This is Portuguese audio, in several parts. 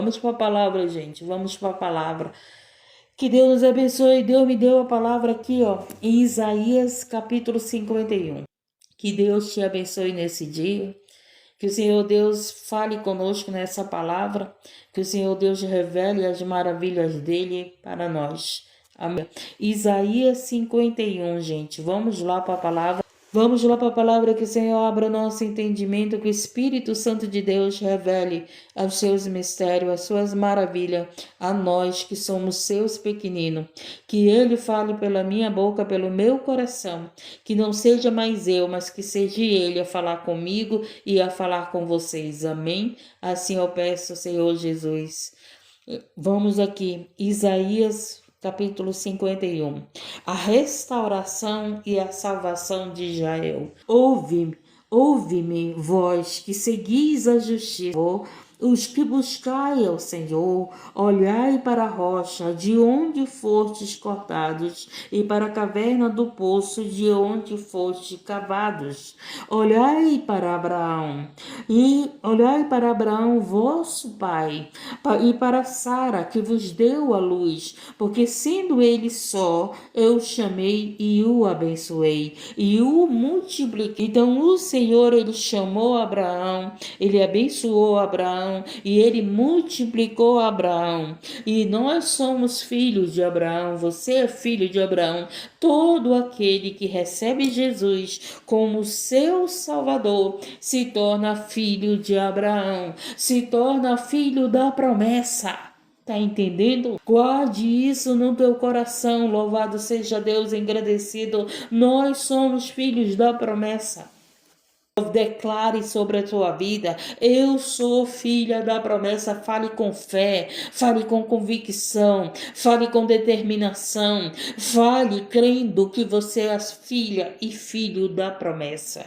Vamos para a palavra, gente. Vamos para a palavra. Que Deus nos abençoe. Deus me deu a palavra aqui, ó, em Isaías capítulo 51. Que Deus te abençoe nesse dia. Que o Senhor Deus fale conosco nessa palavra. Que o Senhor Deus revele as maravilhas dele para nós. Amém. Isaías 51, gente. Vamos lá para a palavra. Vamos lá para a palavra, que o Senhor abra o nosso entendimento, que o Espírito Santo de Deus revele os seus mistérios, as suas maravilhas a nós que somos seus pequeninos. Que Ele fale pela minha boca, pelo meu coração, que não seja mais eu, mas que seja Ele a falar comigo e a falar com vocês. Amém? Assim eu peço, Senhor Jesus. Vamos aqui, Isaías capítulo 51. A restauração e a salvação de Israel. Ouve-me, vós que seguis a justiça, os que buscai ao Senhor, olhai para a rocha de onde fostes cortados, e para a caverna do poço de onde fostes cavados. Olhai para Abraão, vosso pai, e para Sara, que vos deu a luz, porque sendo ele só, eu o chamei e o abençoei, e o multipliquei. Então o Senhor, ele chamou Abraão, ele abençoou Abraão, e ele multiplicou Abraão. E nós somos filhos de Abraão, você é filho de Abraão. Todo aquele que recebe Jesus como seu Salvador se torna filho de Abraão, se torna filho da promessa. Tá entendendo? Guarde isso no teu coração. Louvado seja Deus, engrandecido. Nós somos filhos da promessa. Declare sobre a tua vida: eu sou filha da promessa. Fale com fé, fale com convicção, fale com determinação, fale crendo que você é filha e filho da promessa.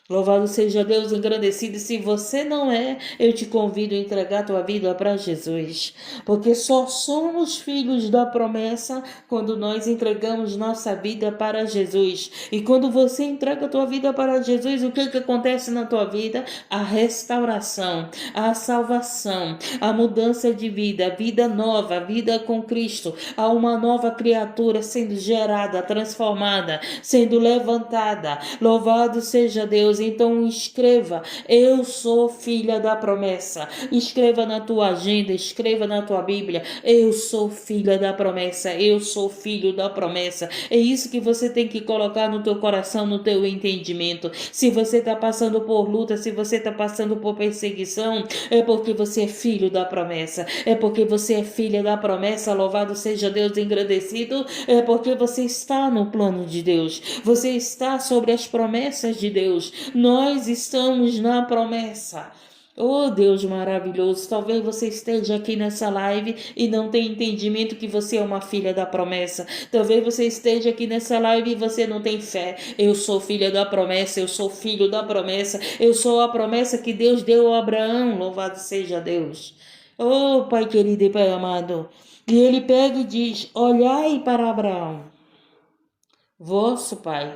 Louvado seja Deus, engrandecido. Se você não é, eu te convido a entregar a tua vida para Jesus, porque só somos filhos da promessa quando nós entregamos nossa vida para Jesus. E quando você entrega a tua vida para Jesus, o que acontece na tua vida? A restauração, a salvação, a mudança de vida, a vida nova, a vida com Cristo. Há uma nova criatura sendo gerada, transformada, sendo levantada. Louvado seja Deus. Então escreva: eu sou filha da promessa. Escreva na tua agenda, escreva na tua Bíblia: eu sou filha da promessa, eu sou filho da promessa. É isso que você tem que colocar no teu coração, no teu entendimento. Se você está passando por luta, se você está passando por perseguição, é porque você é filho da promessa, é porque você é filha da promessa. Louvado seja Deus, engrandecido. É porque você está no plano de Deus, você está sobre as promessas de Deus. Nós estamos na promessa. Oh, Deus maravilhoso. Talvez você esteja aqui nessa live e não tenha entendimento que você é uma filha da promessa. Talvez você esteja aqui nessa live e você não tem fé. Eu sou filha da promessa, eu sou filho da promessa, eu sou a promessa que Deus deu a Abraão. Louvado seja Deus. Oh, Pai querido e Pai amado. E ele pega e diz: olhai para Abraão, vosso pai,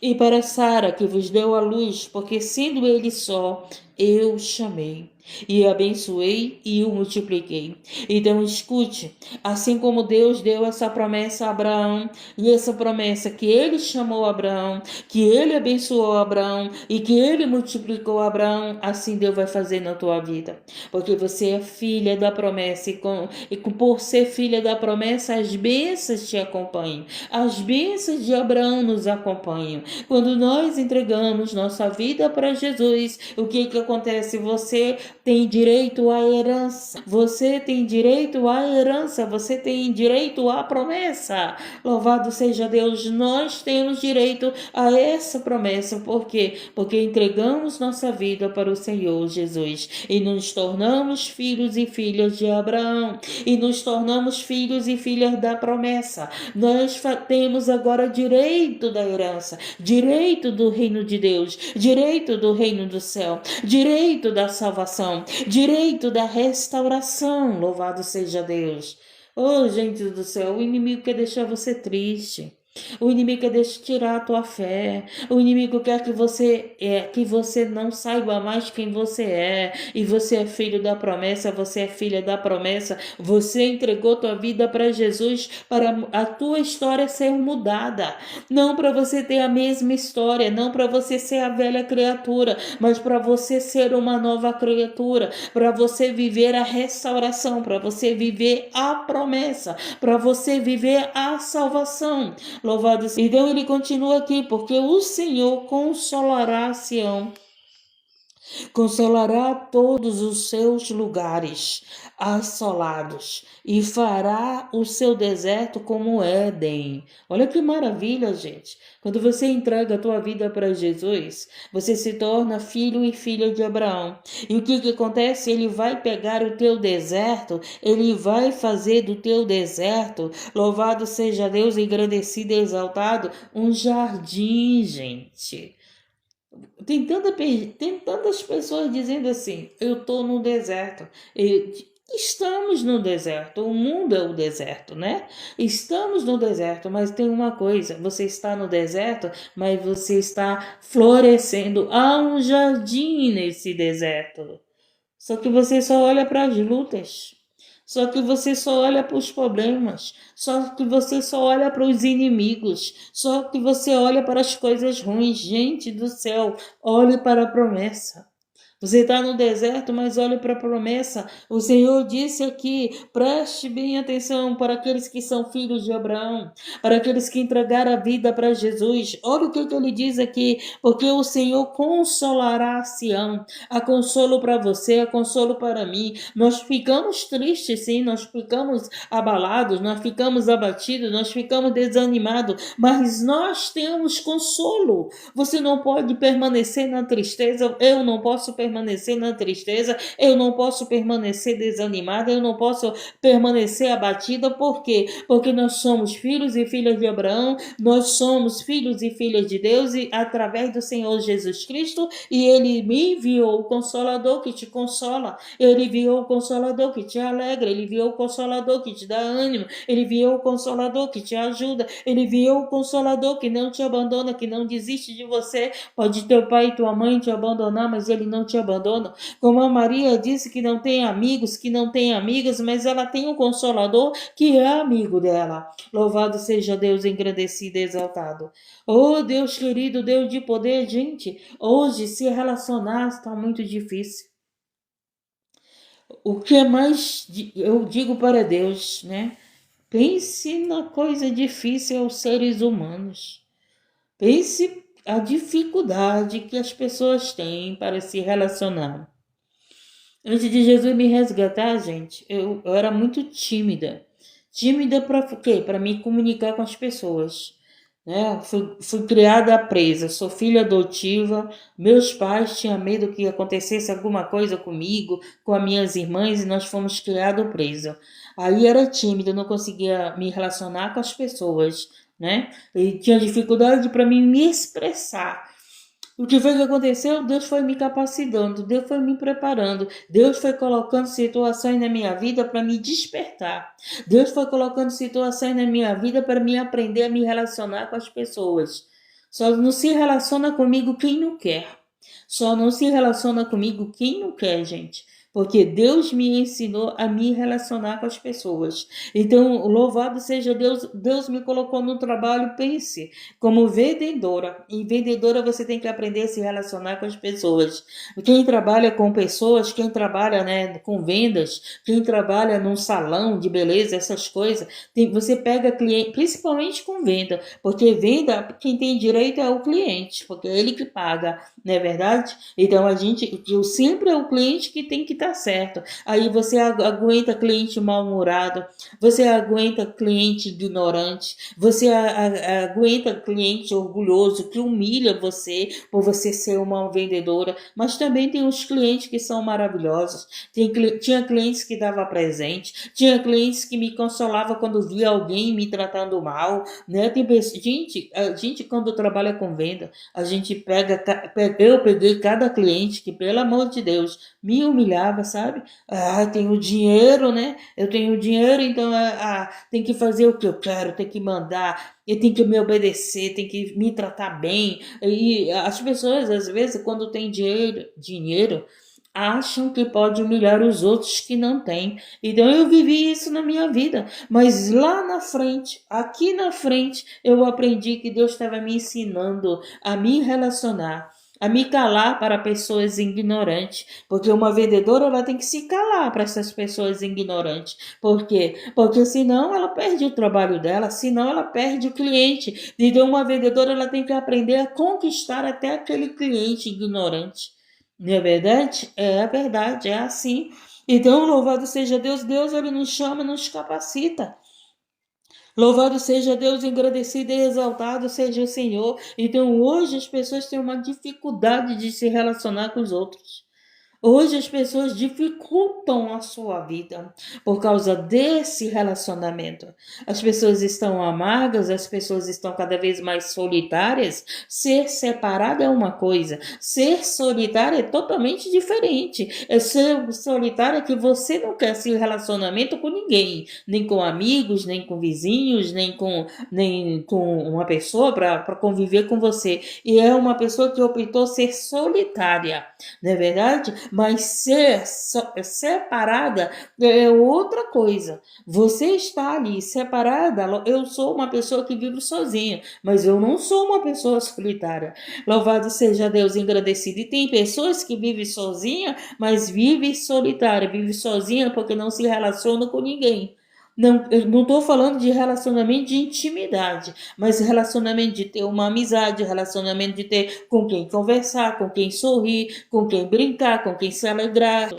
e para Sara, que vos deu a luz, porque sendo ele só, eu chamei, e abençoei e o multipliquei. Então escute, assim como Deus deu essa promessa a Abraão, e essa promessa que ele chamou Abraão, que ele abençoou Abraão e que ele multiplicou Abraão, assim Deus vai fazer na tua vida, porque você é filha da promessa, e por ser filha da promessa, as bênçãos te acompanham, as bênçãos de Abraão nos acompanham. Quando nós entregamos nossa vida para Jesus, o que acontece? Você tem direito à herança, você tem direito à herança, você tem direito à promessa. Louvado seja Deus, nós temos direito a essa promessa. Por quê? Porque entregamos nossa vida para o Senhor Jesus e nos tornamos filhos e filhas de Abraão, e nos tornamos filhos e filhas da promessa. Nós temos agora direito da herança, direito do reino de Deus, direito do reino do céu, direito da salvação, direito da restauração. Louvado seja Deus. Oh, gente do céu, o inimigo quer deixar você triste. O inimigo quer tirar a tua fé. O inimigo quer que você não saiba mais quem você é. E você é filho da promessa, você é filha da promessa. Você entregou tua vida para Jesus para a tua história ser mudada. Não para você ter a mesma história, não para você ser a velha criatura, mas para você ser uma nova criatura, para você viver a restauração, para você viver a promessa, para você viver a salvação. Louvado seja. Então ele continua aqui, porque o Senhor consolará Sião, consolará todos os seus lugares assolados e fará o seu deserto como Éden. Olha que maravilha, gente. Quando você entrega a tua vida para Jesus, você se torna filho e filha de Abraão. E o que acontece? Ele vai pegar o teu deserto, ele vai fazer do teu deserto, louvado seja Deus, engrandecido e exaltado, um jardim, gente. Tem tantas pessoas dizendo assim: eu estou no deserto. Estamos no deserto, o mundo é o deserto, né? Estamos no deserto, mas tem uma coisa: você está no deserto, mas você está florescendo. Há um jardim nesse deserto. Só que você só olha para as lutas. Só que você só olha para os problemas, só que você só olha para os inimigos, só que você olha para as coisas ruins. Gente do céu, olhe para a promessa. Você está no deserto, mas olhe para a promessa. O Senhor disse aqui: preste bem atenção para aqueles que são filhos de Abraão, para aqueles que entregaram a vida para Jesus. Olha o que ele diz aqui: porque o Senhor consolará Sião. Há consolo para você, há consolo para mim. Nós ficamos tristes, sim, nós ficamos abalados, nós ficamos abatidos, nós ficamos desanimados, mas nós temos consolo. Você não pode permanecer na tristeza, eu não posso permanecer na tristeza, eu não posso permanecer desanimada, eu não posso permanecer abatida. Por quê? Porque nós somos filhos e filhas de Abraão, nós somos filhos e filhas de Deus, e através do Senhor Jesus Cristo, e ele me enviou o Consolador que te consola, ele enviou o Consolador que te alegra, ele enviou o Consolador que te dá ânimo, ele enviou o Consolador que te ajuda, ele enviou o Consolador que não te abandona, que não desiste de você. Pode teu pai e tua mãe te abandonar, mas ele não te abandona. Como a Maria disse que não tem amigos, que não tem amigas, mas ela tem um Consolador que é amigo dela. Louvado seja Deus, engrandecido e exaltado. Oh Deus querido, Deus de poder, gente, hoje se relacionar está muito difícil. O que é mais eu digo para Deus, né? Pense na coisa difícil aos seres humanos. Pense a dificuldade que as pessoas têm para se relacionar. Antes de Jesus me resgatar, gente, eu era muito tímida. Tímida para quê? Para me comunicar com as pessoas. Né? Fui criada presa, sou filha adotiva. Meus pais tinham medo que acontecesse alguma coisa comigo, com as minhas irmãs, e nós fomos criados presa. Aí era tímida, não conseguia me relacionar com as pessoas, né? E tinha dificuldade para mim me expressar. O que foi que aconteceu? Deus foi me capacitando, Deus foi me preparando, Deus foi colocando situações na minha vida para me despertar. Deus foi colocando situações na minha vida para me aprender a me relacionar com as pessoas. Só não se relaciona comigo quem não quer. Só não se relaciona comigo quem não quer, gente. Porque Deus me ensinou a me relacionar com as pessoas. Então, louvado seja Deus, Deus me colocou no trabalho, pense, como vendedora. E vendedora você tem que aprender a se relacionar com as pessoas. Quem trabalha com pessoas, quem trabalha, né, com vendas, quem trabalha num salão de beleza, essas coisas, você pega cliente, principalmente com venda, porque venda, quem tem direito é o cliente, porque é ele que paga, não é verdade? Então eu sempre é o cliente que tem que estar certo. Aí você aguenta cliente mal-humorado, você aguenta cliente ignorante, você aguenta cliente orgulhoso que humilha você por você ser uma vendedora, mas também tem os clientes que são maravilhosos. Tinha clientes que dava presente, tinha clientes que me consolava quando via alguém me tratando mal, né? Gente, a gente quando trabalha com venda, a gente eu peguei cada cliente que, pelo amor de Deus, me humilhava, vaga, sabe? Tenho dinheiro, né? Eu tenho dinheiro, então tem que fazer o que eu quero, tem que mandar, e tem que me obedecer, tem que me tratar bem. E as pessoas, às vezes, quando tem dinheiro, acham que pode humilhar os outros que não têm. Então eu vivi isso na minha vida, mas lá na frente, aqui na frente, eu aprendi que Deus estava me ensinando a me relacionar, a me calar para pessoas ignorantes, porque uma vendedora ela tem que se calar para essas pessoas ignorantes. Por quê? Porque senão ela perde o trabalho dela, senão ela perde o cliente. Então uma vendedora ela tem que aprender a conquistar até aquele cliente ignorante. Não é verdade? É verdade, é assim. Então, louvado seja Deus, Deus ele nos chama, nos capacita. Louvado seja Deus, engrandecido e exaltado seja o Senhor. Então, hoje as pessoas têm uma dificuldade de se relacionar com os outros. Hoje as pessoas dificultam a sua vida por causa desse relacionamento. As pessoas estão amargas, as pessoas estão cada vez mais solitárias. Ser separada é uma coisa, ser solitária é totalmente diferente. É ser solitária que você não quer esse relacionamento com ninguém, nem com amigos, nem com vizinhos, nem com uma pessoa para conviver com você. E é uma pessoa que optou ser solitária, não é verdade? Mas ser separada é outra coisa. Você está ali separada. Eu sou uma pessoa que vive sozinha, mas eu não sou uma pessoa solitária. Louvado seja Deus, engrandecido. E tem pessoas que vivem sozinha, mas vivem solitária, vivem sozinha porque não se relacionam com ninguém. Não, eu não estou falando de relacionamento de intimidade, mas relacionamento de ter uma amizade, relacionamento de ter com quem conversar, com quem sorrir, com quem brincar, com quem se alegrar.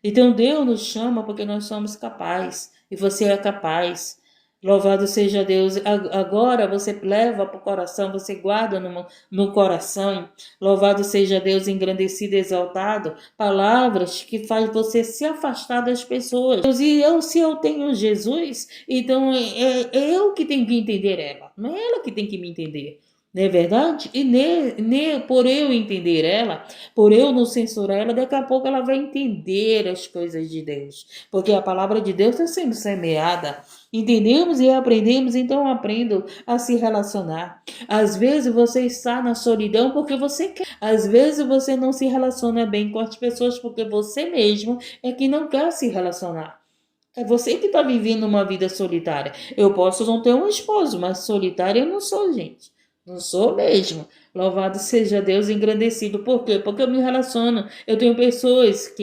Então Deus nos chama porque nós somos capazes e você é capaz. Louvado seja Deus. Agora você leva para o coração, você guarda no coração. Louvado seja Deus, engrandecido e exaltado. Palavras que faz você se afastar das pessoas. Se eu tenho Jesus, então é eu que tenho que entender ela. Não é ela que tem que me entender. Não é verdade? E por eu entender ela, por eu não censurar ela, daqui a pouco ela vai entender as coisas de Deus. Porque a palavra de Deus está sendo semeada. Entendemos e aprendemos, então aprendo a se relacionar. Às vezes você está na solidão porque você quer. Às vezes você não se relaciona bem com as pessoas porque você mesmo é que não quer se relacionar. É você que está vivendo uma vida solitária. Eu posso não ter um esposo, mas solitária eu não sou, gente. Não sou mesmo. Louvado seja Deus, engrandecido. Por quê? Porque eu me relaciono. Eu tenho pessoas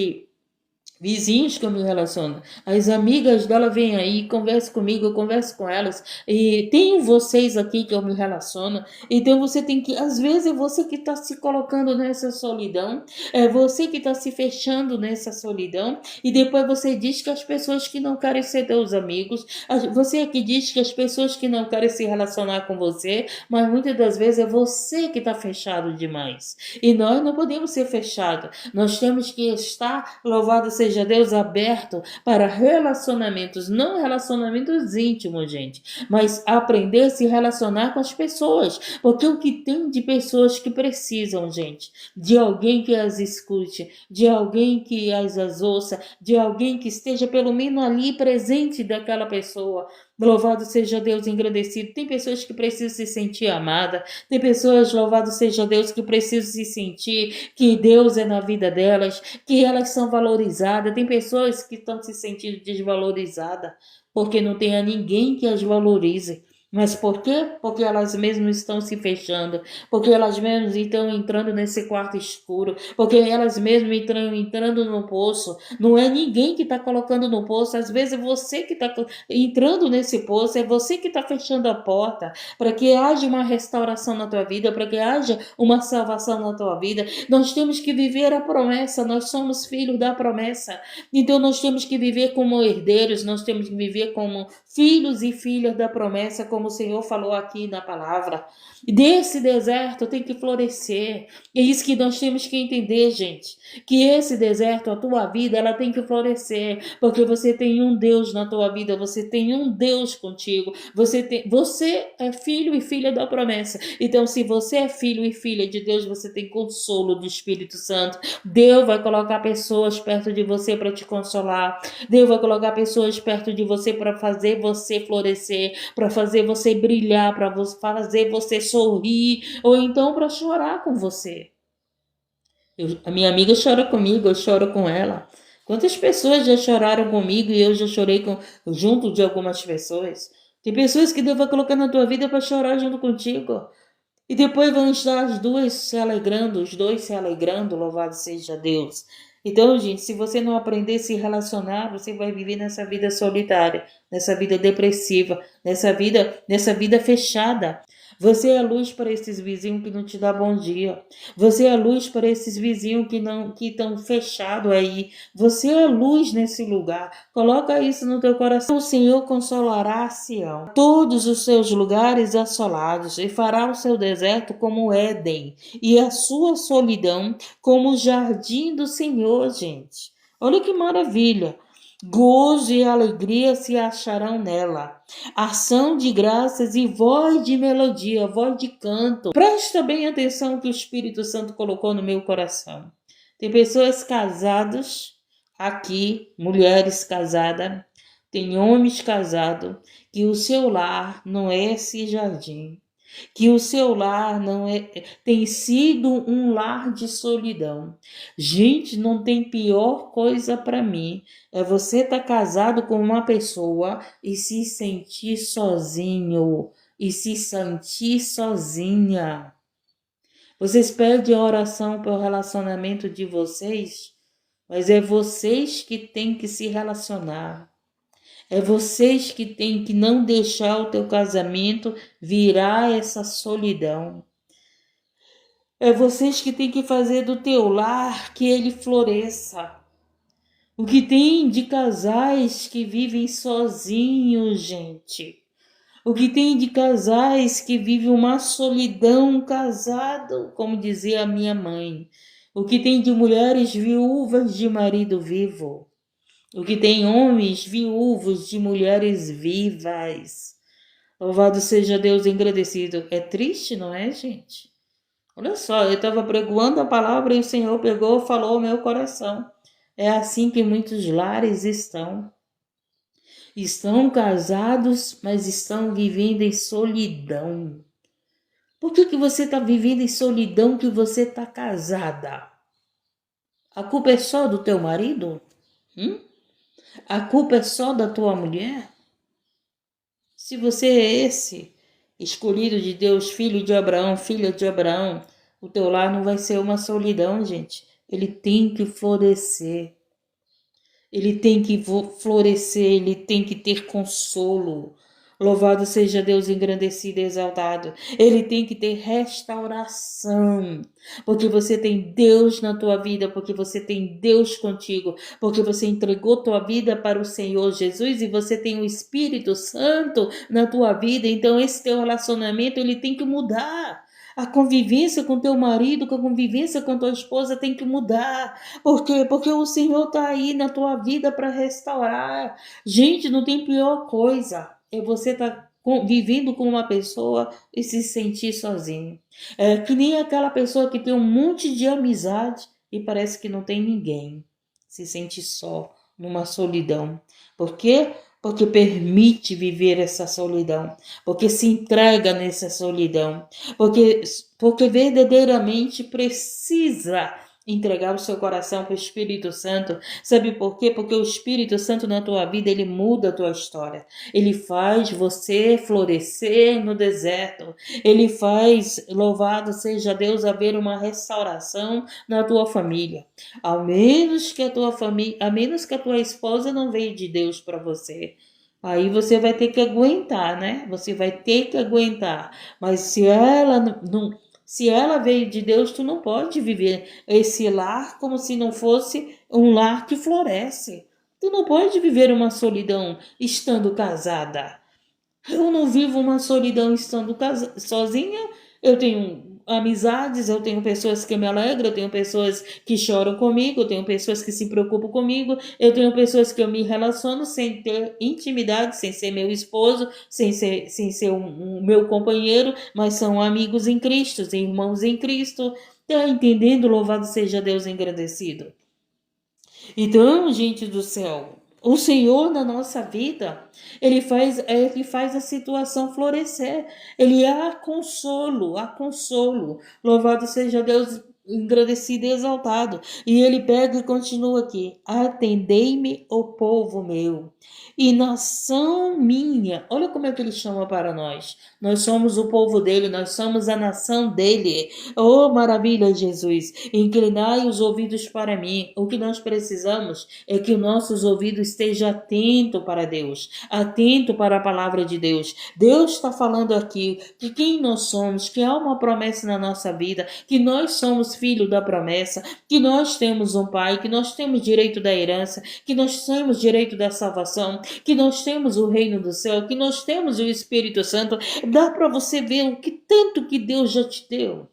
vizinhos que eu me relaciono. As amigas dela vêm aí, conversam comigo, eu converso com elas. E tenho vocês aqui que eu me relaciono. Então você tem que, às vezes é você que está se colocando nessa solidão, é você que está se fechando nessa solidão. E depois você diz que as pessoas que não querem ser teus amigos, você é que diz que as pessoas que não querem se relacionar com você, mas muitas das vezes é você que está fechado demais. E nós não podemos ser fechados. Nós temos que estar, louvado seja Deus, aberto para relacionamentos, não relacionamentos íntimos, gente, mas aprender a se relacionar com as pessoas, porque o que tem de pessoas que precisam, gente, de alguém que as escute, de alguém que as ouça, de alguém que esteja pelo menos ali presente daquela pessoa. Louvado seja Deus, engrandecido. Tem pessoas que precisam se sentir amada. Tem pessoas, louvado seja Deus, que precisam se sentir que Deus é na vida delas, que elas são valorizadas. Tem pessoas que estão se sentindo desvalorizadas porque não tem a ninguém que as valorize. Mas por quê? Porque elas mesmas estão se fechando, porque elas mesmas estão entrando nesse quarto escuro, porque elas mesmas estão entrando no poço. Não é ninguém que está colocando no poço, às vezes é você que está entrando nesse poço, é você que está fechando a porta para que haja uma restauração na tua vida, para que haja uma salvação na tua vida. Nós temos que viver a promessa, nós somos filhos da promessa, então nós temos que viver como herdeiros, nós temos que viver como filhos e filhas da promessa, como como o Senhor falou aqui na palavra. Desse deserto tem que florescer. É isso que nós temos que entender, gente. Que esse deserto, a tua vida, ela tem que florescer. Porque você tem um Deus na tua vida, você tem um Deus contigo. Você é filho e filha da promessa. Então, se você é filho e filha de Deus, você tem consolo do Espírito Santo. Deus vai colocar pessoas perto de você para te consolar. Deus vai colocar pessoas perto de você para fazer você florescer, para fazer você brilhar, para fazer você sorrir, ou então para chorar com você. A minha amiga chora comigo, eu choro com ela. Quantas pessoas já choraram comigo e eu já chorei junto de algumas pessoas? Tem pessoas que Deus vai colocar na tua vida para chorar junto contigo. E depois vão estar as duas se alegrando, os dois se alegrando, louvado seja Deus. Então, gente, se você não aprender a se relacionar, você vai viver nessa vida solitária, nessa vida depressiva, nessa vida fechada. Você é luz para esses vizinhos que não te dá bom dia. Você é luz para esses vizinhos que estão fechados aí. Você é luz nesse lugar. Coloca isso no teu coração. O Senhor consolará Sião, todos os seus lugares assolados, e fará o seu deserto como Éden, e a sua solidão como o jardim do Senhor, gente. Olha que maravilha. Gozo e alegria se acharão nela, ação de graças e voz de melodia, voz de canto. Presta bem atenção que o Espírito Santo colocou no meu coração. Tem pessoas casadas aqui, mulheres casadas, tem homens casados, que o seu lar não é esse jardim, que o seu lar não é, tem sido um lar de solidão. Gente, não tem pior coisa para mim é você estar casado com uma pessoa e se sentir sozinho e se sentir sozinha. Vocês pedem a oração pelo relacionamento de vocês, mas é vocês que têm que se relacionar. É vocês que têm que não deixar o teu casamento virar essa solidão. É vocês que têm que fazer do teu lar que ele floresça. O que tem de casais que vivem sozinhos, gente? O que tem de casais que vivem uma solidão casado, como dizia a minha mãe? O que tem de mulheres viúvas de marido vivo? O que tem homens viúvos de mulheres vivas. Louvado seja Deus engrandecido. É triste, não é, gente? Olha só, eu estava pregoando a palavra e o Senhor pegou e falou ao meu coração. É assim que muitos lares estão. Estão casados, mas estão vivendo em solidão. Por que você está vivendo em solidão que você está casada? A culpa é só do teu marido? A culpa é só da tua mulher? Se você é esse, escolhido de Deus, filho de Abraão, filha de Abraão, o teu lar não vai ser uma solidão, gente. Ele tem que florescer. Ele tem que florescer, ele tem que ter consolo. Louvado seja Deus engrandecido e exaltado. Ele tem que ter restauração. Porque você tem Deus na tua vida, porque você tem Deus contigo, porque você entregou tua vida para o Senhor Jesus e você tem o Espírito Santo na tua vida. Então esse teu relacionamento, ele tem que mudar. A convivência com teu marido, a convivência com tua esposa tem que mudar. Por quê? Porque o Senhor está aí na tua vida para restaurar. Gente, não tem pior coisa. É você estar vivendo com uma pessoa e se sentir sozinho. É que nem aquela pessoa que tem um monte de amizade e parece que não tem ninguém. Se sente só, numa solidão. Por quê? Porque permite viver essa solidão, porque se entrega nessa solidão, porque verdadeiramente precisa entregar o seu coração para o Espírito Santo. Sabe por quê? Porque o Espírito Santo na tua vida, ele muda a tua história. Ele faz você florescer no deserto. Ele faz, louvado seja Deus, haver uma restauração na tua família. Ao menos que a tua família, a menos que a tua esposa não veio de Deus para você. Aí você vai ter que aguentar, né? Você vai ter que aguentar. Mas se ela não, se ela veio de Deus, tu não pode viver esse lar como se não fosse um lar que floresce. Tu não pode viver uma solidão estando casada. Eu não vivo uma solidão estando sozinha. Eu tenho amizades, eu tenho pessoas que me alegram, eu tenho pessoas que choram comigo, eu tenho pessoas que se preocupam comigo, eu tenho pessoas que eu me relaciono sem ter intimidade, sem ser meu esposo, sem ser um meu companheiro, mas são amigos em Cristo, irmãos em Cristo. Tá entendendo? Louvado seja Deus engrandecido. Então, gente do céu, o Senhor na nossa vida, ele faz a situação florescer. Ele há consolo, há consolo. Louvado seja Deus, engrandecido e exaltado. E ele pega e continua aqui: atendei-me, ó povo meu, e nação minha. Olha como é que ele chama para nós. Nós somos o povo dele, nós somos a nação dele. Oh, maravilha, Jesus. Inclinai os ouvidos para mim. O que nós precisamos é que os nossos ouvidos estejam atentos para Deus, atento para a palavra de Deus. Deus está falando aqui que quem nós somos, que há uma promessa na nossa vida, que nós somos filhos da promessa, que nós temos um Pai, que nós temos direito da herança, que nós temos direito da salvação, que nós temos o reino do céu, que nós temos o Espírito Santo. Dá para você ver o que tanto que Deus já te deu.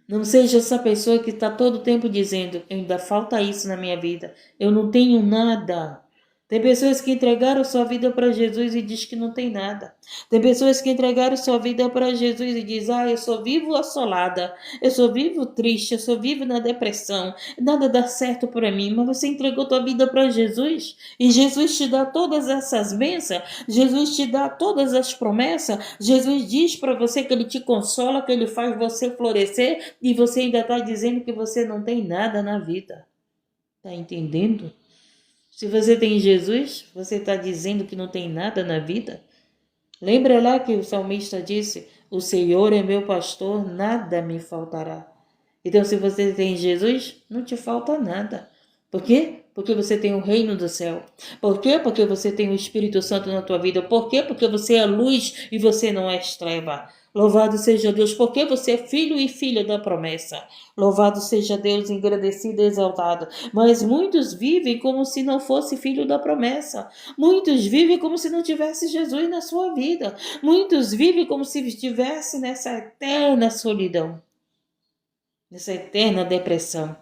Não seja essa pessoa que está todo o tempo dizendo: ainda falta isso na minha vida, eu não tenho nada. Tem pessoas que entregaram sua vida para Jesus e diz que não tem nada. Tem pessoas que entregaram sua vida para Jesus e diz: eu só vivo assolada, eu só vivo triste, eu só vivo na depressão, nada dá certo para mim. Mas você entregou tua vida para Jesus e Jesus te dá todas essas bênçãos, Jesus te dá todas as promessas. Jesus diz para você que ele te consola, que ele faz você florescer, e você ainda está dizendo que você não tem nada na vida. Tá entendendo? Se você tem Jesus, você está dizendo que não tem nada na vida? Lembra lá que o salmista disse: o Senhor é meu pastor, nada me faltará. Então, se você tem Jesus, não te falta nada. Por quê? Porque você tem o reino do céu. Por quê? Porque você tem o Espírito Santo na tua vida. Por quê? Porque você é luz e você não é treva. Louvado seja Deus, porque você é filho e filha da promessa. Louvado seja Deus, engrandecido e exaltado. Mas muitos vivem como se não fosse filho da promessa. Muitos vivem como se não tivesse Jesus na sua vida. Muitos vivem como se estivesse nessa eterna solidão, nessa eterna depressão.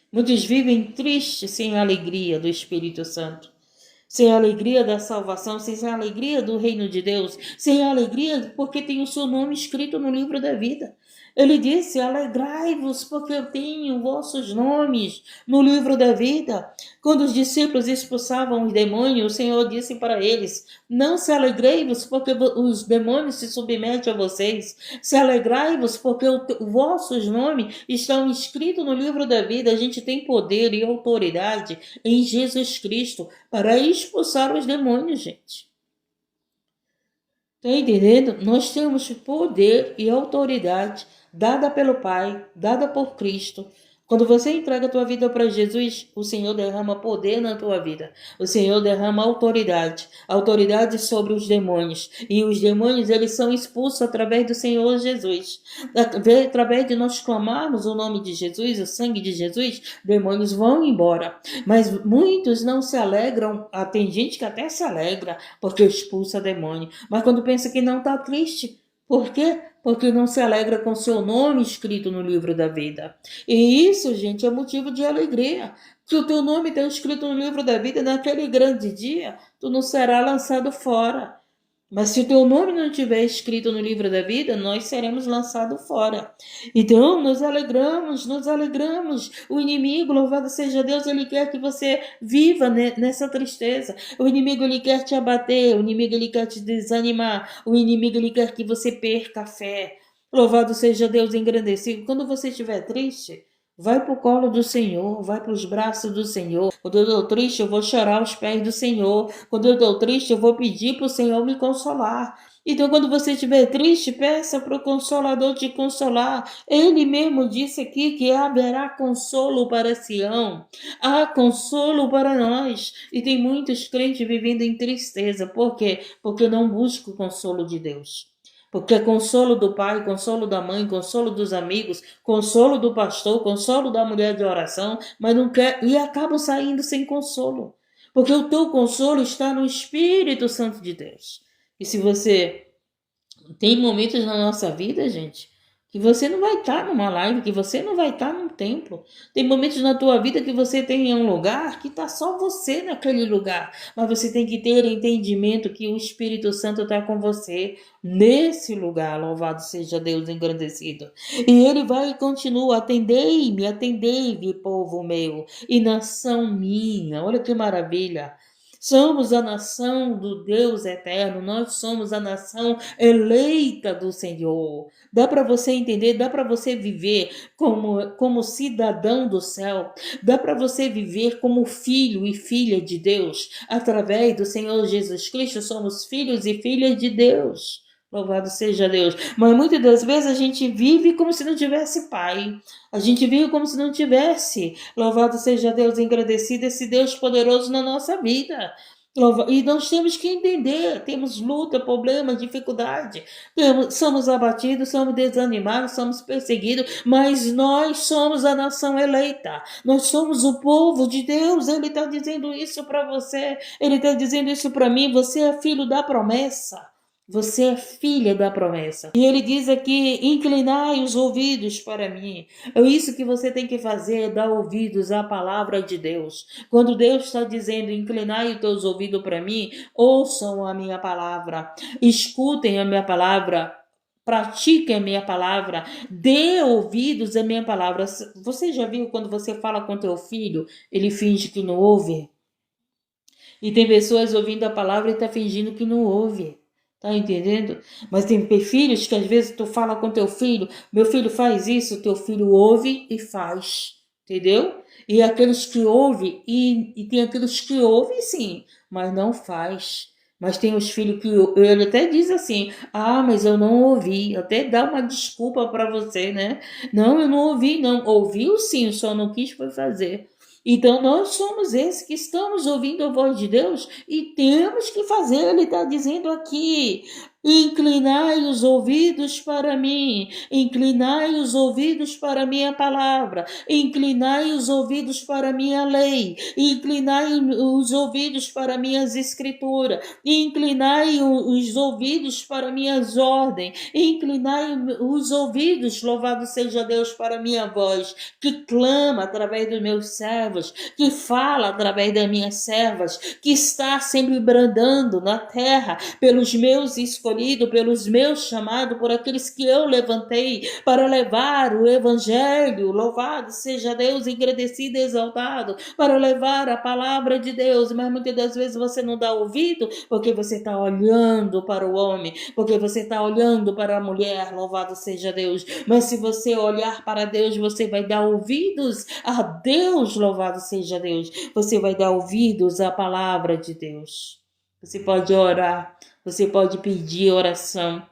Muitos vivem tristes, sem a alegria do Espírito Santo, sem a alegria da salvação, sem a alegria do reino de Deus, sem a alegria porque tem o seu nome escrito no livro da vida. Ele disse: alegrai-vos, porque eu tenho vossos nomes no livro da vida. Quando os discípulos expulsavam os demônios, o Senhor disse para eles: não se alegrei-vos, porque os demônios se submetem a vocês. Se alegrai-vos, porque os vossos nomes estão escritos no livro da vida. A gente tem poder e autoridade em Jesus Cristo para expulsar os demônios, gente. Está entendendo? Nós temos poder e autoridade dada pelo Pai, dada por Cristo. Quando você entrega a tua vida para Jesus, o Senhor derrama poder na tua vida. O Senhor derrama autoridade sobre os demônios. E os demônios, eles são expulsos através do Senhor Jesus. Através de nós clamarmos o nome de Jesus, o sangue de Jesus, demônios vão embora. Mas muitos não se alegram. Tem gente que até se alegra porque expulsa demônio. Mas quando pensa que não, está triste. Por quê? Porque não se alegra com seu nome escrito no livro da vida. E isso, gente, é motivo de alegria. Que o teu nome está escrito no livro da vida, naquele grande dia, tu não será lançado fora. Mas se o teu nome não estiver escrito no livro da vida, nós seremos lançados fora. Então, nos alegramos, nos alegramos. O inimigo, louvado seja Deus, ele quer que você viva nessa tristeza. O inimigo, ele quer te abater. O inimigo, ele quer te desanimar. O inimigo, ele quer que você perca a fé. Louvado seja Deus engrandecido. Quando você estiver triste, vai para o colo do Senhor, vai para os braços do Senhor. Quando eu estou triste, eu vou chorar aos pés do Senhor. Quando eu estou triste, eu vou pedir para o Senhor me consolar. Então, quando você estiver triste, peça para o Consolador te consolar. Ele mesmo disse aqui que haverá consolo para Sião. Há consolo para nós. E tem muitos crentes vivendo em tristeza. Por quê? Porque não buscam o consolo de Deus. Porque é consolo do pai, consolo da mãe, consolo dos amigos, consolo do pastor, consolo da mulher de oração, mas não quer e acabam saindo sem consolo. porque o teu consolo está no Espírito Santo de Deus. E se você tem momentos na nossa vida, gente, que você não vai estar numa live, que você não vai estar num templo. Tem momentos na tua vida que você tem em um lugar que está só você naquele lugar. Mas você tem que ter entendimento que o Espírito Santo está com você nesse lugar. Louvado seja Deus engrandecido. E ele vai e continua: atendei-me, atendei-me, povo meu, e nação minha. Olha que maravilha. Somos a nação do Deus eterno, nós somos a nação eleita do Senhor. Dá para você entender, dá para você viver como cidadão do céu, dá para você viver como filho e filha de Deus. Através do Senhor Jesus Cristo, somos filhos e filhas de Deus. Louvado seja Deus. Mas muitas das vezes a gente vive como se não tivesse pai. A gente vive como se não tivesse. Louvado seja Deus, engrandecido esse Deus poderoso na nossa vida. E nós temos que entender, temos luta, problema, dificuldade, somos abatidos, somos desanimados, somos perseguidos, mas nós somos a nação eleita, nós somos o povo de Deus. Ele está dizendo isso para você, ele está dizendo isso para mim. Você é filho da promessa. Você é filha da promessa. E ele diz aqui: inclinai os ouvidos para mim. É isso que você tem que fazer, dar ouvidos à palavra de Deus. Quando Deus está dizendo: inclinai os teus ouvidos para mim, ouçam a minha palavra, escutem a minha palavra, pratiquem a minha palavra, dê ouvidos à minha palavra. Você já viu quando você fala com teu filho, ele finge que não ouve? E tem pessoas ouvindo a palavra e tá fingindo que não ouve. Tá entendendo? Mas tem filhos que às vezes tu fala com teu filho: meu filho faz isso, teu filho ouve e faz. Entendeu? E aqueles que ouvem, e tem aqueles que ouvem sim, mas não faz. Mas tem os filhos que ele até diz assim: ah, mas eu não ouvi. Até dá uma desculpa para você, né? Não, eu não ouvi, não. Ouviu sim, só não quis foi fazer. Então nós somos esses que estamos ouvindo a voz de Deus e temos que fazer. Ele está dizendo aqui: inclinai os ouvidos para mim, inclinai os ouvidos para a minha palavra, inclinai os ouvidos para a minha lei, inclinai os ouvidos para minhas escrituras, inclinai os ouvidos para minhas ordens, inclinai os ouvidos, louvado seja Deus, para minha voz, que clama através dos meus servos, que fala através das minhas servas, que está sempre bradando na terra pelos meus escolhidos, pelos meus chamados, por aqueles que eu levantei para levar o evangelho. Louvado seja Deus, engrandecido e exaltado, para levar a palavra de Deus. Mas muitas das vezes você não dá ouvido porque você está olhando para o homem, porque você está olhando para a mulher. Louvado seja Deus. Mas se você olhar para Deus, você vai dar ouvidos a Deus. Louvado seja Deus. Você vai dar ouvidos à palavra de Deus. Você pode orar, você pode pedir oração,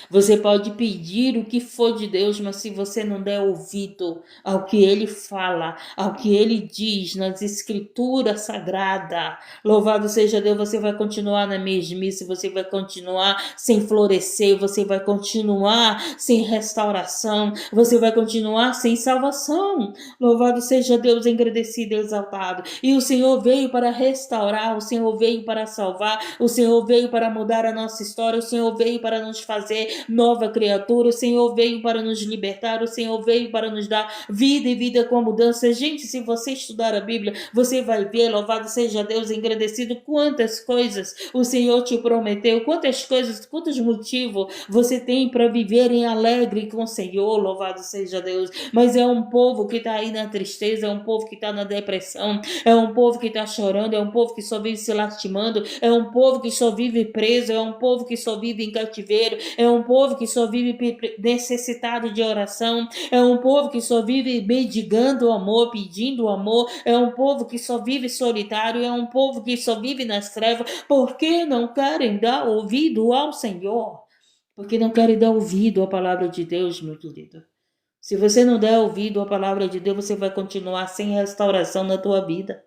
você pode pedir o que for de Deus, mas se você não der ouvido ao que ele fala, ao que ele diz nas escrituras sagradas, louvado seja Deus, você vai continuar na mesmice, você vai continuar sem florescer, você vai continuar sem restauração, você vai continuar sem salvação. Louvado seja Deus, engrandecido e exaltado. E o Senhor veio para restaurar, o Senhor veio para salvar, o Senhor veio para mudar a nossa história, o Senhor veio para nos fazer nova criatura, o Senhor veio para nos libertar, o Senhor veio para nos dar vida e vida com mudança. Gente, se você estudar a Bíblia, você vai ver, louvado seja Deus, engrandecido, quantas coisas o Senhor te prometeu, quantas coisas, quantos motivos você tem para viver em alegre com o Senhor, louvado seja Deus. Mas é um povo que está aí na tristeza, é um povo que está na depressão, é um povo que está chorando, é um povo que só vive se lastimando, é um povo que só vive preso, é um povo que só vive em cativeiro, é um povo que só vive necessitado de oração, é um povo que só vive mendigando o amor, pedindo o amor, é um povo que só vive solitário, é um povo que só vive nas trevas, porque não querem dar ouvido ao Senhor, porque não querem dar ouvido à palavra de Deus, meu querido. Se você não der ouvido à palavra de Deus, você vai continuar sem restauração na tua vida.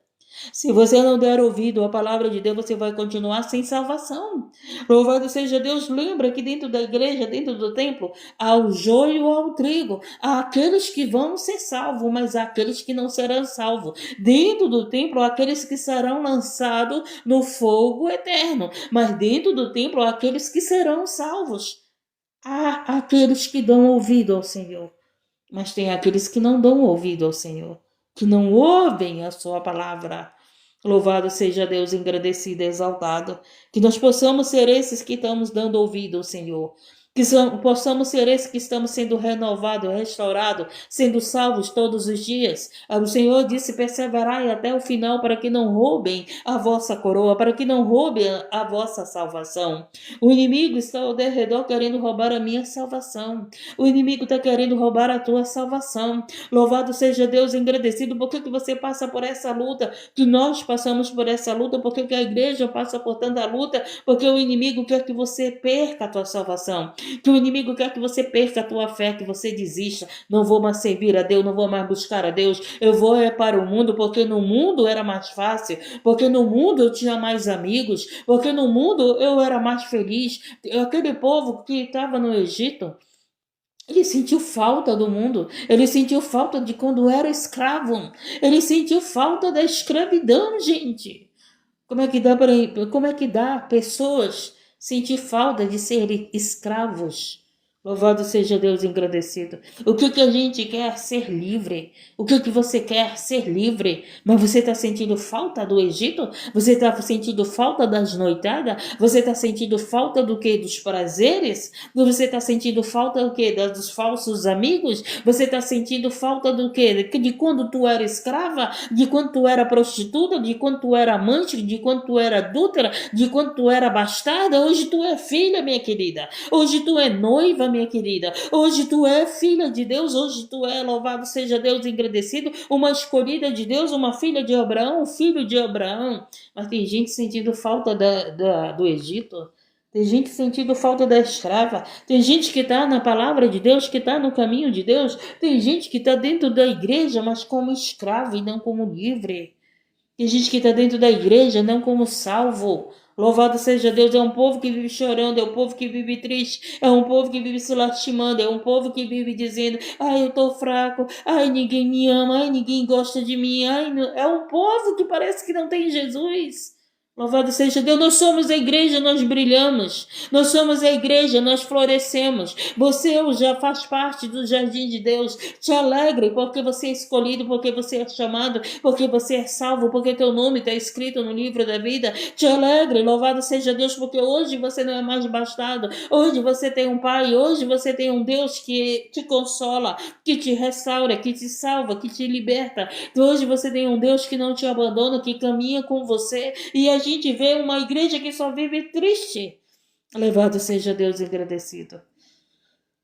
Se você não der ouvido à palavra de Deus, você vai continuar sem salvação. Louvado seja Deus. Lembra que dentro da igreja, dentro do templo, há o joio e ao trigo. Há aqueles que vão ser salvos, mas há aqueles que não serão salvos. Dentro do templo, há aqueles que serão lançados no fogo eterno. Mas dentro do templo, há aqueles que serão salvos. Há aqueles que dão ouvido ao Senhor. Mas tem aqueles que não dão ouvido ao Senhor, que não ouvem a sua palavra. Louvado seja Deus, engrandecido e exaltado. Que nós possamos ser esses que estamos dando ouvido ao Senhor. Que possamos ser esses que estamos sendo renovados, restaurados, sendo salvos todos os dias. O Senhor disse: perseverai até o final para que não roubem a vossa coroa, para que não roubem a vossa salvação. O inimigo está ao derredor querendo roubar a minha salvação. O inimigo está querendo roubar a tua salvação. Louvado seja Deus, engrandecido. Por que você passa por essa luta? Que nós passamos por essa luta? Por que a igreja passa por tanta luta? Porque o inimigo quer que você perca a tua salvação. Que o inimigo quer que você perca a tua fé, que você desista. Não vou mais servir a Deus, não vou mais buscar a Deus. Eu vou para o mundo, porque no mundo era mais fácil. Porque no mundo eu tinha mais amigos. Porque no mundo eu era mais feliz. Aquele povo que estava no Egito, ele sentiu falta do mundo, ele sentiu falta de quando era escravo, ele sentiu falta da escravidão, gente. Como é que dá pessoas sentir falta de serem escravos? Louvado seja Deus, engrandecido. O que a gente quer? Ser livre. O que você quer? Ser livre. Mas você está sentindo falta do Egito? Você está sentindo falta das noitadas? Você está sentindo falta do quê? Dos prazeres? Você está sentindo falta do quê? Dos falsos amigos? Você está sentindo falta do quê? De quando tu era escrava? De quando tu era prostituta? De quando tu era amante? De quando tu era adúltera? De quando tu era bastarda? Hoje tu é filha, minha querida. Hoje tu é noiva, minha querida. Hoje tu é filha de Deus. Hoje tu é, louvado seja Deus, engrandecido, uma escolhida de Deus, uma filha de Abraão, um filho de Abraão. Mas tem gente sentindo falta do Egito. Tem gente sentindo falta da escrava. Tem gente que está na palavra de Deus, que está no caminho de Deus. Tem gente que está dentro da igreja, mas como escravo e não como livre. Tem gente que está dentro da igreja, não como salvo. Louvado seja Deus, é um povo que vive chorando, é um povo que vive triste, é um povo que vive se lastimando, é um povo que vive dizendo: ai, eu tô fraco, ai, ninguém me ama, ai, ninguém gosta de mim, ai, não. É um povo que parece que não tem Jesus. Louvado seja Deus, nós somos a igreja, nós brilhamos. Nós somos a igreja, nós florescemos. Você já faz parte do jardim de Deus. Te alegre porque você é escolhido, porque você é chamado, porque você é salvo, porque teu nome está escrito no livro da vida. Te alegre, louvado seja Deus, porque hoje você não é mais bastardo. Hoje você tem um Pai, hoje você tem um Deus que te consola, que te restaura, que te salva, que te liberta. Hoje você tem um Deus que não te abandona, que caminha com você. E a gente vê uma igreja que só vive triste. Louvado seja Deus, agradecido.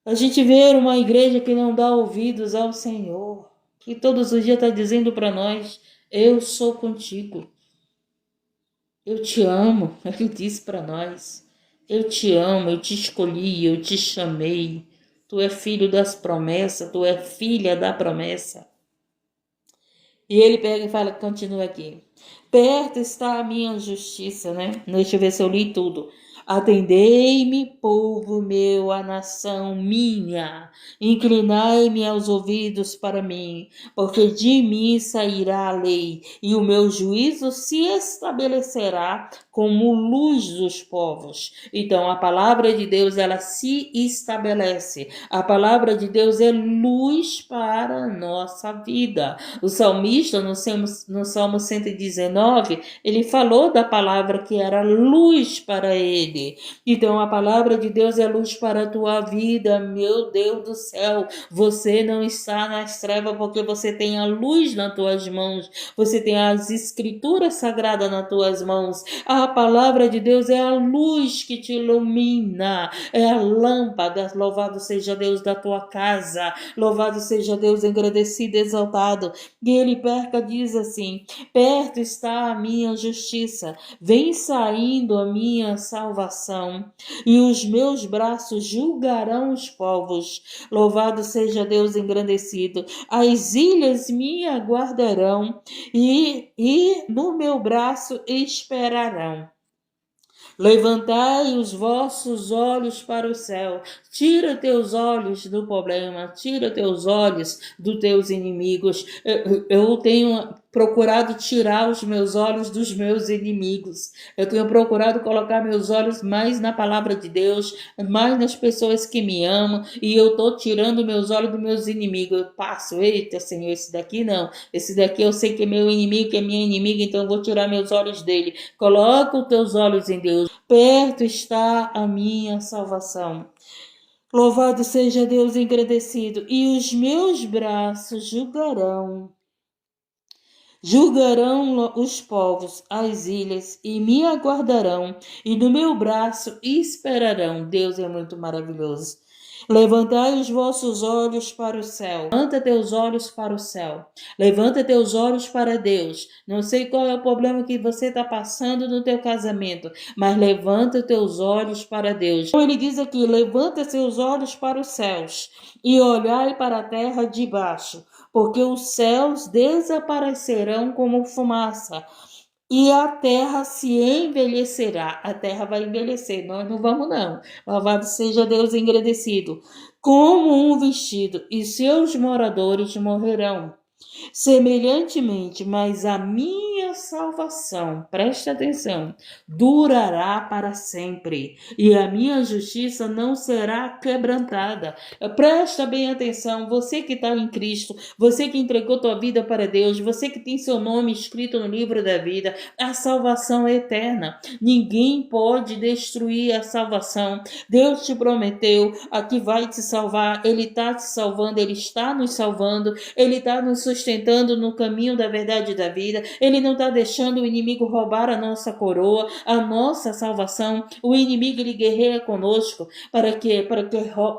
A gente vê uma igreja que não dá ouvidos ao Senhor, que todos os dias está dizendo para nós: eu sou contigo, eu te amo. Ele disse para nós: eu te amo, eu te escolhi, eu te chamei. Tu é filho das promessas, tu é filha da promessa. E ele pega e fala, continua aqui: perto está a minha justiça, né? Deixa eu ver se eu li tudo. Atendei-me, povo meu, a nação minha, inclinai-me aos ouvidos para mim, porque de mim sairá a lei, e o meu juízo se estabelecerá como luz dos povos. Então, a palavra de Deus, ela se estabelece. A palavra de Deus é luz para a nossa vida. O salmista, no Salmo 119, ele falou da palavra que era luz para ele. Então, a palavra de Deus é luz para a tua vida, meu Deus do céu. Você não está nas trevas porque você tem a luz nas tuas mãos. Você tem as escrituras sagradas nas tuas mãos. A palavra de Deus é a luz que te ilumina, é a lâmpada. Louvado seja Deus da tua casa, louvado seja Deus, engrandecido, exaltado. E ele perca diz assim: perto está a minha justiça, vem saindo a minha salvação, e os meus braços julgarão os povos. Louvado seja Deus, engrandecido. As ilhas me aguardarão e no meu braço esperarão. Levantai os vossos olhos para o céu. Tira teus olhos do problema, tira teus olhos dos teus inimigos. Eu tenho procurado tirar os meus olhos dos meus inimigos. Eu tenho procurado colocar meus olhos mais na palavra de Deus, mais nas pessoas que me amam, e eu estou tirando meus olhos dos meus inimigos. Eu passo, eita Senhor, esse daqui não. Esse daqui eu sei que é meu inimigo, que é minha inimiga, então eu vou tirar meus olhos dele. Coloca os teus olhos em Deus. Perto está a minha salvação. Louvado seja Deus, engrandecido. E os meus braços julgarão os povos, as ilhas, e me aguardarão, e no meu braço esperarão. Deus é muito maravilhoso. Levantai os vossos olhos para o céu. Levanta teus olhos para o céu. Levanta teus olhos para Deus. Não sei qual é o problema que você está passando no teu casamento, mas levanta teus olhos para Deus. Então ele diz aqui: levanta seus olhos para os céus e olhai para a terra de baixo, porque os céus desaparecerão como fumaça, e a terra se envelhecerá. A terra vai envelhecer, nós não vamos não. Louvado seja Deus, engrandecido. Como um vestido, e seus moradores morrerão. Semelhantemente, mas a minha salvação, presta atenção, durará para sempre, e a minha justiça não será quebrantada. Presta bem atenção, você que está em Cristo, você que entregou tua vida para Deus, você que tem seu nome escrito no livro da vida, a salvação é eterna. Ninguém pode destruir a salvação. Deus te prometeu, aqui vai te salvar, Ele está te salvando, Ele está nos salvando, Ele está nos sustentando no caminho da verdade e da vida. Ele não está deixando o inimigo roubar a nossa coroa, a nossa salvação. O inimigo, ele guerreia conosco para que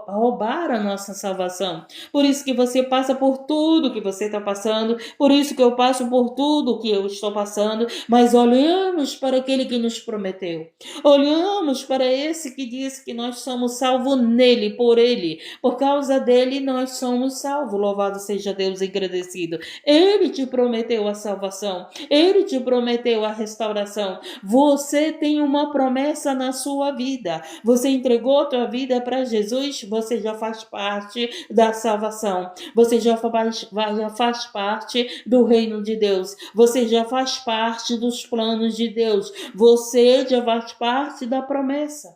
roubar a nossa salvação. Por isso que você passa por tudo que você está passando, por isso que eu passo por tudo que eu estou passando, mas olhamos para aquele que nos prometeu. Olhamos para esse que disse que nós somos salvos nele, por ele. Por causa dele nós somos salvos. Louvado seja Deus, engrandecido. Ele te prometeu a salvação. Ele te prometeu a restauração. Você tem uma promessa na sua vida. Você entregou a tua vida para Jesus, você já faz parte da salvação. Você já faz parte do reino de Deus. Você já faz parte dos planos de Deus. Você já faz parte da promessa.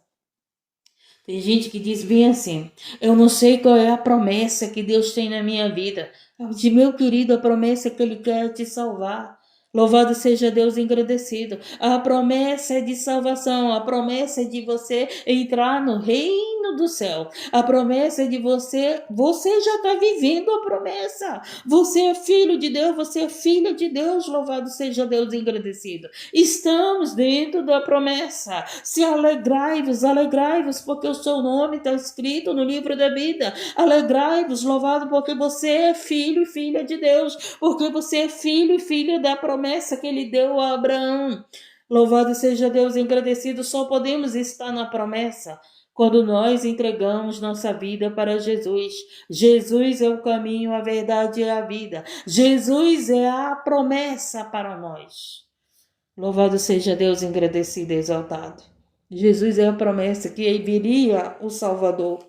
Tem gente que diz bem assim: eu não sei qual é a promessa que Deus tem na minha vida. Eu disse: meu querido, a promessa é que Ele quer te salvar. Louvado seja Deus, engrandecido. A promessa é de salvação. A promessa é de você entrar no reino do céu. A promessa é de você. Você já está vivendo a promessa. Você é filho de Deus. Você é filha de Deus. Louvado seja Deus, engrandecido. Estamos dentro da promessa. Se alegrai-vos, porque o seu nome está escrito no livro da vida. Alegrai-vos, louvado, porque você é filho e filha de Deus. Porque você é filho e filha da promessa que ele deu a Abraão. Louvado seja Deus, engrandecido. Só podemos estar na promessa quando nós entregamos nossa vida para Jesus. Jesus é o caminho, a verdade e a vida. Jesus é a promessa para nós. Louvado seja Deus, engrandecido e exaltado. Jesus é a promessa que viria o Salvador,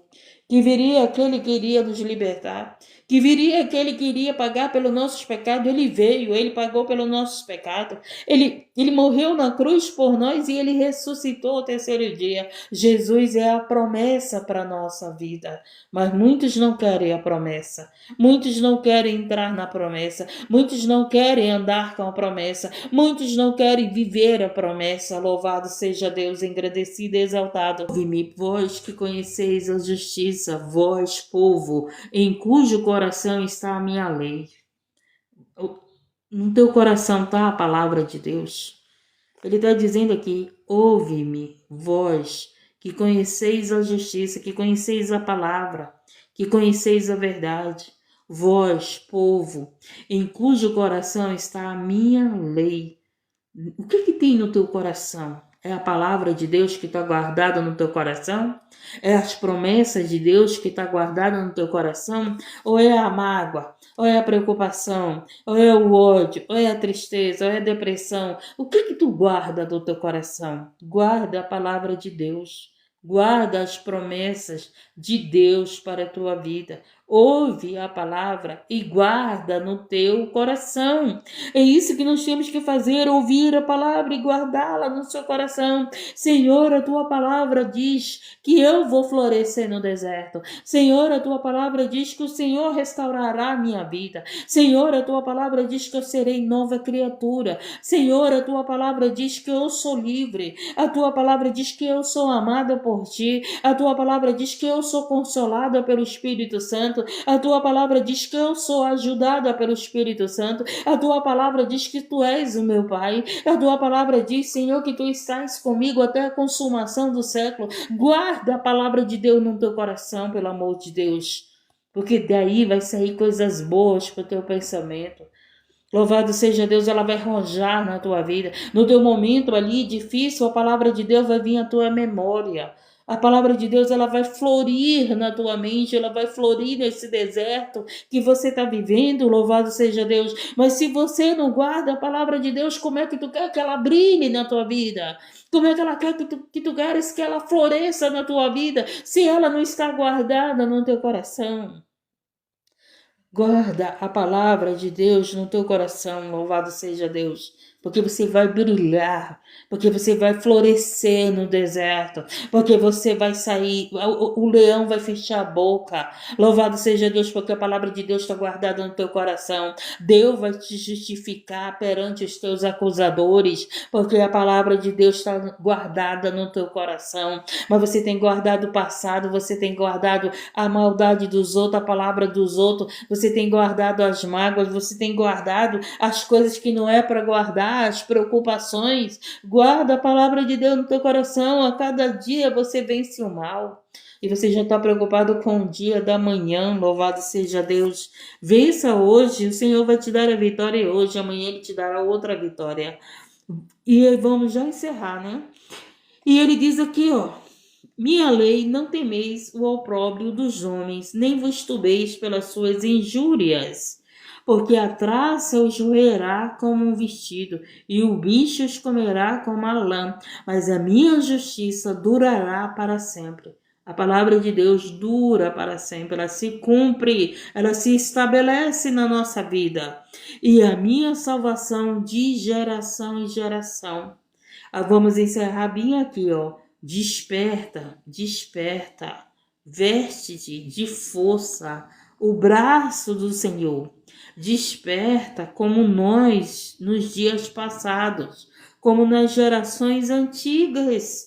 que viria aquele que iria nos libertar, que viria aquele que iria pagar pelos nossos pecados. Ele veio, ele pagou pelos nossos pecados, ele morreu na cruz por nós e ele ressuscitou ao terceiro dia. Jesus é a promessa para a nossa vida, mas muitos não querem a promessa, muitos não querem entrar na promessa, muitos não querem andar com a promessa, muitos não querem viver a promessa. Louvado seja Deus, engrandecido e exaltado. Ouve-me, vós que conheceis a justiça, vós, povo, em cujo coração está a minha lei. No teu coração está a palavra de Deus. Ele está dizendo aqui: ouve-me, vós que conheceis a justiça, que conheceis a palavra, que conheceis a verdade. Vós, povo, em cujo coração está a minha lei. O que tem no teu coração? É a palavra de Deus que está guardada no teu coração? É as promessas de Deus que está guardada no teu coração? Ou é a mágoa? Ou é a preocupação? Ou é o ódio? Ou é a tristeza? Ou é a depressão? O que tu guarda do teu coração? Guarda a palavra de Deus. Guarda as promessas de Deus para a tua vida. Ouve a palavra e guarda no teu coração. É isso que nós temos que fazer, ouvir a palavra e guardá-la no seu coração. Senhor, a tua palavra diz que eu vou florescer no deserto. Senhor, a tua palavra diz que o Senhor restaurará a minha vida. Senhor, a tua palavra diz que eu serei nova criatura. Senhor, a tua palavra diz que eu sou livre. A tua palavra diz que eu sou amada por ti. A tua palavra diz que eu sou consolada pelo Espírito Santo. A tua palavra diz que eu sou ajudada pelo Espírito Santo. A tua palavra diz que tu és o meu Pai. A tua palavra diz, Senhor, que tu estás comigo até a consumação do século. Guarda a palavra de Deus no teu coração, pelo amor de Deus. Porque daí vai sair coisas boas para o teu pensamento. Louvado seja Deus, ela vai rojar na tua vida. No teu momento ali difícil, a palavra de Deus vai vir à tua memória. A palavra de Deus, ela vai florir na tua mente, ela vai florir nesse deserto que você está vivendo, louvado seja Deus. Mas se você não guarda a palavra de Deus, como é que tu quer que ela brilhe na tua vida? Como é que ela quer que tu queres que ela floresça na tua vida, se ela não está guardada no teu coração? Guarda a palavra de Deus no teu coração, louvado seja Deus, porque você vai brilhar, porque você vai florescer no deserto, porque você vai sair, o leão vai fechar a boca, louvado seja Deus, porque a palavra de Deus está guardada no teu coração. Deus vai te justificar perante os teus acusadores, porque a palavra de Deus está guardada no teu coração. Mas você tem guardado o passado, você tem guardado a maldade dos outros, a palavra dos outros, você tem guardado as mágoas, você tem guardado as coisas que não é para guardar, as preocupações. Guarda a palavra de Deus no teu coração. A cada dia você vence o mal. E você já está preocupado com o dia da manhã, louvado seja Deus. Vença hoje, o Senhor vai te dar a vitória hoje, amanhã Ele te dará outra vitória. E vamos já encerrar, né? E ele diz aqui, ó: minha lei, não temeis o opróbrio dos homens, nem vos turbeis pelas suas injúrias, porque a traça os roerá como um vestido, e o bicho os comerá como a lã, mas a minha justiça durará para sempre. A palavra de Deus dura para sempre, ela se cumpre, ela se estabelece na nossa vida. E a minha salvação de geração em geração. Vamos encerrar bem aqui, ó. Desperta, desperta, veste-te de força, o braço do Senhor. Desperta como nós nos dias passados, como nas gerações antigas.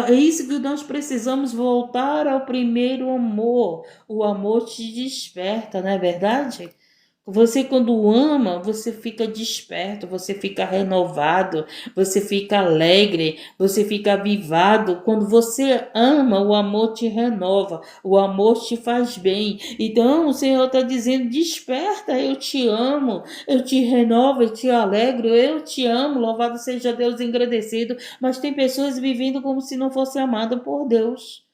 É isso que nós precisamos, voltar ao primeiro amor. O amor te desperta, não é verdade? Você, quando ama, você fica desperto, você fica renovado, você fica alegre, você fica avivado. Quando você ama, o amor te renova, o amor te faz bem. Então o Senhor está dizendo: desperta, eu te amo, eu te renovo, eu te alegro, eu te amo, louvado seja Deus, engrandecido. Mas tem pessoas vivendo como se não fosse amada por Deus.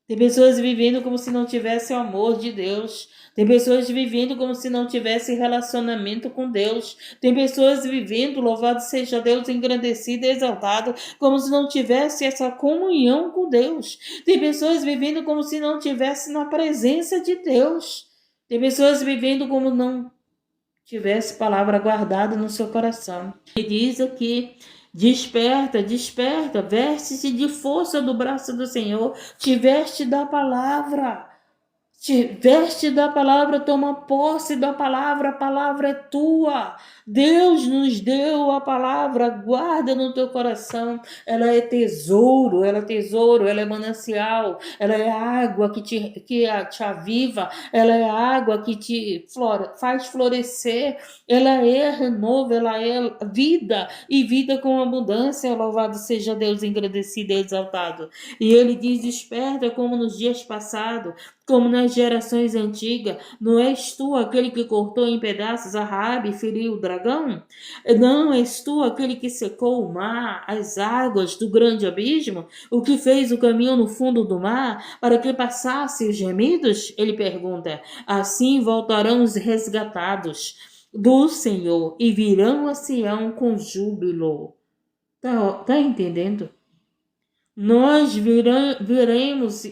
Tem pessoas vivendo como se não tivesse o amor de Deus. Tem pessoas vivendo como se não tivesse relacionamento com Deus. Tem pessoas vivendo, louvado seja Deus, engrandecido e exaltado, como se não tivesse essa comunhão com Deus. Tem pessoas vivendo como se não tivesse na presença de Deus. Tem pessoas vivendo como não tivesse palavra guardada no seu coração. E diz aqui: desperta, desperta, veste-se de força do braço do Senhor, te veste da palavra. Te veste da palavra, toma posse da palavra, a palavra é tua. Deus nos deu a palavra, guarda no teu coração. Ela é tesouro, ela é manancial, ela é água que te aviva, ela é água que faz florescer, ela é renovo, ela é vida e vida com abundância. Louvado seja Deus, engrandecido e exaltado. E ele diz: desperta como nos dias passados, como nas gerações antigas. Não és tu aquele que cortou em pedaços a Raabe e feriu o dragão? Não és tu aquele que secou o mar, as águas do grande abismo? O que fez o caminho no fundo do mar para que passasse os gemidos? Ele pergunta. Assim voltarão os resgatados do Senhor e virão a Sião com júbilo. Tá entendendo? Nós viremos,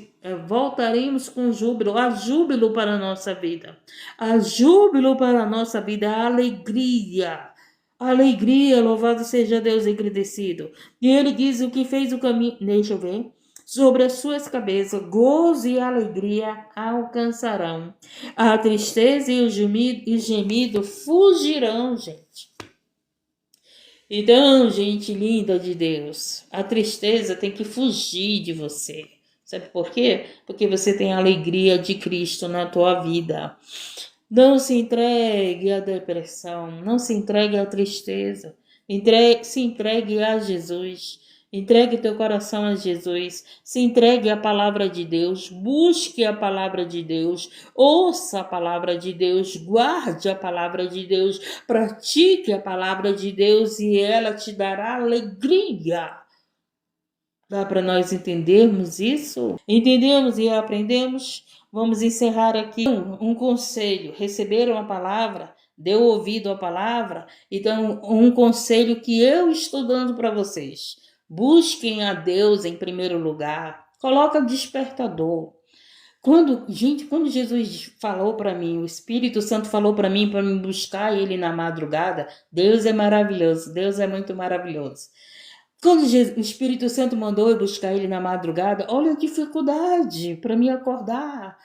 voltaremos com júbilo, há júbilo para a nossa vida, há júbilo para a nossa vida, há alegria, alegria, louvado seja Deus engrandecido. E ele diz: o que fez o caminho, deixa eu ver, sobre as suas cabeças, gozo e alegria alcançarão, a tristeza e o gemido fugirão, gente. Então, gente linda de Deus, a tristeza tem que fugir de você. Sabe por quê? Porque você tem a alegria de Cristo na tua vida. Não se entregue à depressão, não se entregue à tristeza. Se entregue a Jesus. Entregue teu coração a Jesus. Se entregue à palavra de Deus. Busque a palavra de Deus. Ouça a palavra de Deus. Guarde a palavra de Deus. Pratique a palavra de Deus e ela te dará alegria. Dá para nós entendermos isso? Entendemos e aprendemos? Vamos encerrar aqui um conselho. Receberam a palavra? Deu ouvido à palavra? Então, um conselho que eu estou dando para vocês. Busquem a Deus em primeiro lugar. Coloca despertador. Quando Jesus falou para mim, o Espírito Santo falou para mim buscar ele na madrugada, Deus é maravilhoso, Deus é muito maravilhoso. Quando o Espírito Santo mandou eu buscar ele na madrugada, olha a dificuldade para me acordar.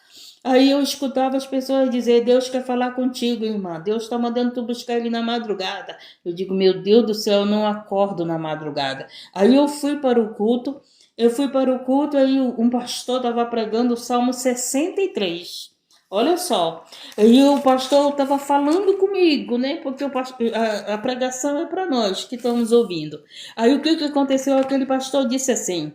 Aí eu escutava as pessoas dizer: Deus quer falar contigo, irmã. Deus está mandando tu buscar ele na madrugada. Eu digo: meu Deus do céu, eu não acordo na madrugada. Aí eu fui para o culto. Aí um pastor estava pregando o Salmo 63. Olha só, aí o pastor estava falando comigo, né? Porque a pregação é para nós que estamos ouvindo. Aí o que aconteceu? Aquele pastor disse assim: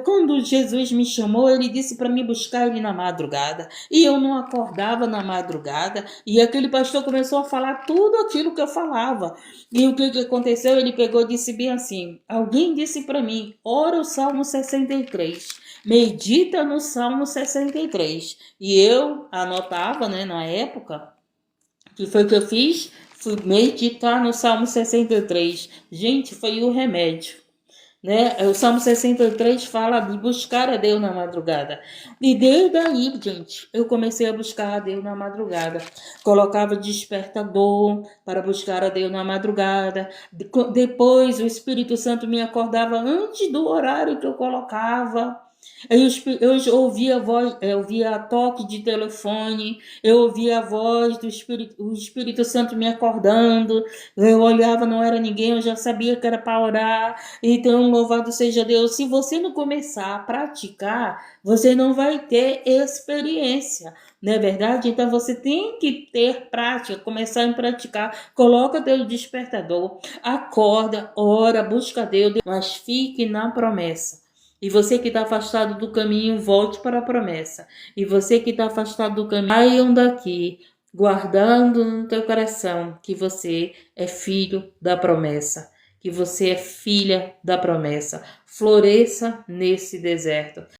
quando Jesus me chamou, ele disse para mim buscar ele na madrugada. E eu não acordava na madrugada. E aquele pastor começou a falar tudo aquilo que eu falava. E o que aconteceu? Ele pegou e disse bem assim: alguém disse para mim, ora o Salmo 63. Medita no Salmo 63. E eu anotava, né, na época, que foi o que eu fiz, fui meditar no Salmo 63. Gente, foi o remédio, né? O Salmo 63 fala de buscar a Deus na madrugada. E desde aí, gente, eu comecei a buscar a Deus na madrugada. Colocava despertador para buscar a Deus na madrugada. Depois o Espírito Santo me acordava antes do horário que eu colocava. Eu ouvia a voz, eu ouvia toque de telefone, eu ouvia a voz do Espírito, o Espírito Santo me acordando. Eu olhava, não era ninguém, eu já sabia que era para orar. Então, louvado seja Deus. Se você não começar a praticar, você não vai ter experiência, não é verdade? Então, você tem que ter prática, começar a praticar. Coloca teu despertador, acorda, ora, busca Deus, mas fique na promessa. E você que está afastado do caminho, volte para a promessa. E você que está afastado do caminho, saiam daqui, guardando no teu coração que você é filho da promessa, que você é filha da promessa. Floresça nesse deserto.